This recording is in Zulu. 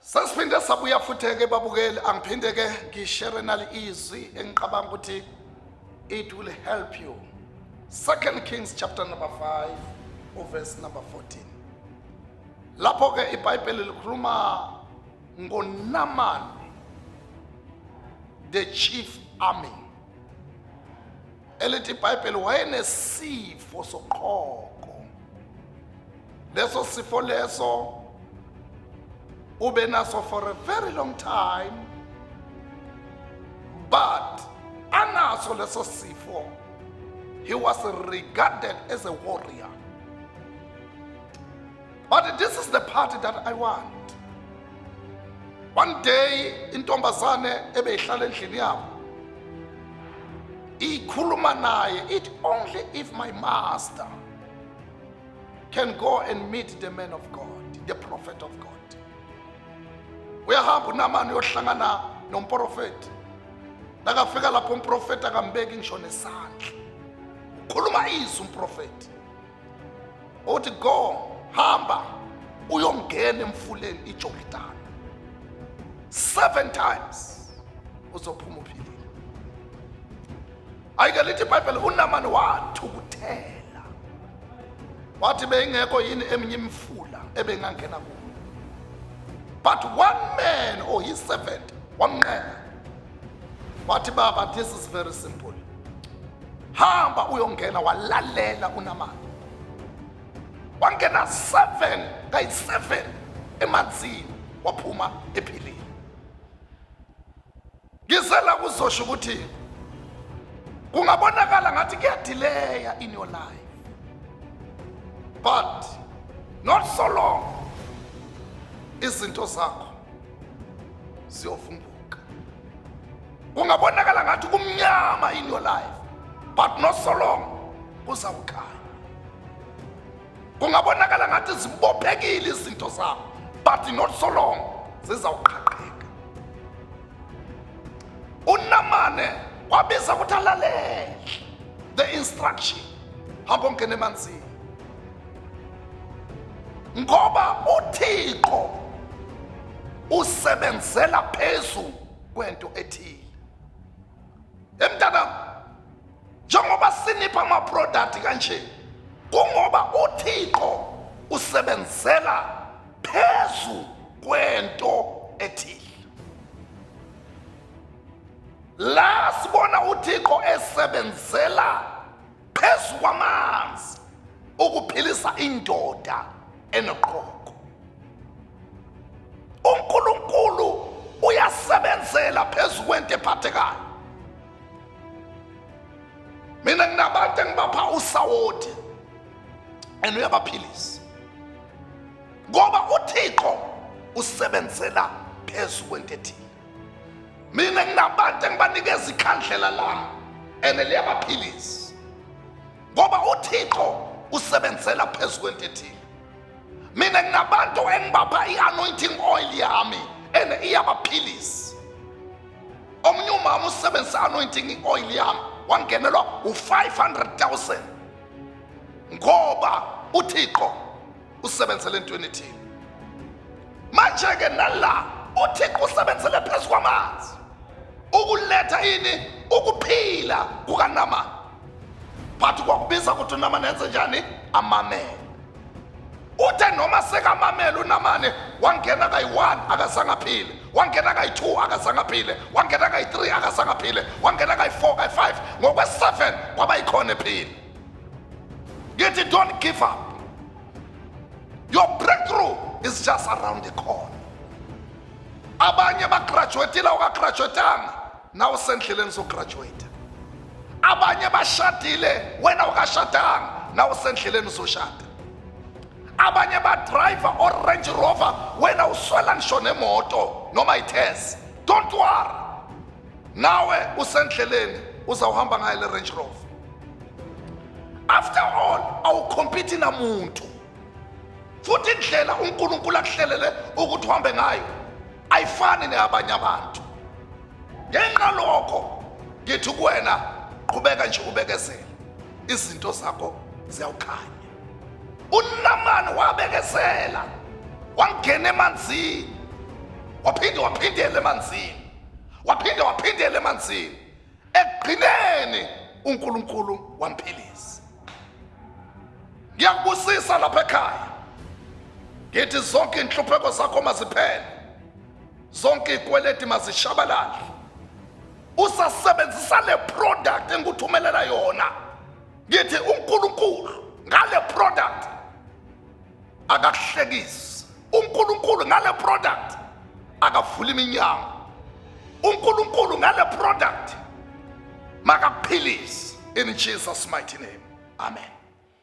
Sasiphinde sabuya futhi ke babukeli, angiphinde ke ngishare nali izwi engiqabanga ukuthi it will help you. 2 Kings chapter number 5 verse number 14. Lapho ke iBhayibheli likhuluma ngoNaaman, the chief army. Elithi iBhayibheli wayenesifo soqhoko. Leso sifo leso ube naso for a very long time, but anaso leso sifo, he was regarded as a warrior. But this is the part that I want. One day intombazane ebeyihlala endlini yabo ikhuluma naye, it only if my master can go and meet the man of God, the prophet of God. Uyahamba uNaaman uyohlangana nomprofeti. Nakafika lapho umprofeti akambeki ngisho nesandla. Ukhuluma izwi umprofeti. Uthi go, hamba uyongena emfuleni iJordan 7 times uzophuma uphilile. Ayike lithi iBhayibheli uNaaman wathukuthela. Wathi beyingekho yini eminye imfula ebengangena kuyo. But one man or his servant, one man, wathi baba, this is very simple. Hamba uyongena walalela uNaaman. Wangena 7 emanzini waphuma ephilile. Ngizela kuzosho ukuthi kungabonakala ngathi kuyadelaya in your life, but not so long izinto zakho ziyovumbuka. Kungabonakala ngathi kumnyama in your life, but not so long kuzawukhanya. Kungabonakala ngathi zibophekile izinto zakho, but not so long zizawuqhaqheka. uNaaman wabiza ukuthi alalele the instruction, hamba ungena emanzini ngoba uThixo usebenzela phezu kwento ethile. Emntanami, njengoba sinipha ama-product kanje, kungoba uThixo usebenzela phezu kwento ethile. La sibona uThixo esebenzela phezu kwamanzi ukuphilisa indoda enoqhoko. uNkulunkulu uyasebenzela phezu kwento ephathekayo. Mina nginabantu engibapha usawoti and uyabaphilisa ngoba uThixo usebenzela phezu kwento ethile. Mina nginabantu engibanikeza ikhandlela lami and liyabaphilisa ngoba uThixo usebenzela phezu kwento ethile. Mina nginabantu engibapha i-anointing oil yami and iyabaphilisa. Omunye umama usebenzisa anointing oil yami wangenelwa u500,000 ngoba uThixo usebenzele entweni ethile. Manje ke nala uThixo usebenzele phezu kwamanzi ukuletha ini ukuphila kukaNaaman. But kwakubiza ukuthi uNaaman enze njani? Amamele. Uthe noma sekamamela uNaaman wangena kayi1 akazange aphile, wangena kayi2 akazange aphile, wangena kayi3 akazange aphile, wangena kayi4 kayi5, ngokwe7 kwaba ikhona ephile. Ngithi don't give up. Your breakthrough is just around the corner. Abanye bagraduatile ukagraduatanga nawe usendleleni zograduate. Abanye bashadile wena ukashadanga nawe usendleleni uzoshada. Abanye ba-driver or Range Rover wena uswela ngisho nemoto noma itezi. Don't worry, nawe usendleleni uzawuhamba ngayo le Range Rover. After all, awucompete namuntu, futhi indlela uNkulunkulu akuhlelele ukuthi uhambe ngayo ayifani neabanye abantu. Ngenxa lokho ngithi kuwena qhubeka nje ubekezela, izinto zakho ziyawukhanya. uNaaman wabekezela, wangena emanzini waphindela emanzini. Ekugcineni uNkulunkulu wamphilisa. Ngiyakubusisa lapha ekhaya. Ngithi zonke inhlupheko zakho maziphele, zonke ikweleti mazishabalale. Usasebenzisa le product engikuthumelela yona. Ngithi uNkulunkulu ngale product akakuhlekisi. uNkulunkulu ngale product akavula iminyango. uNkulunkulu ngale product makakuphilise in Jesus mighty name. Amen.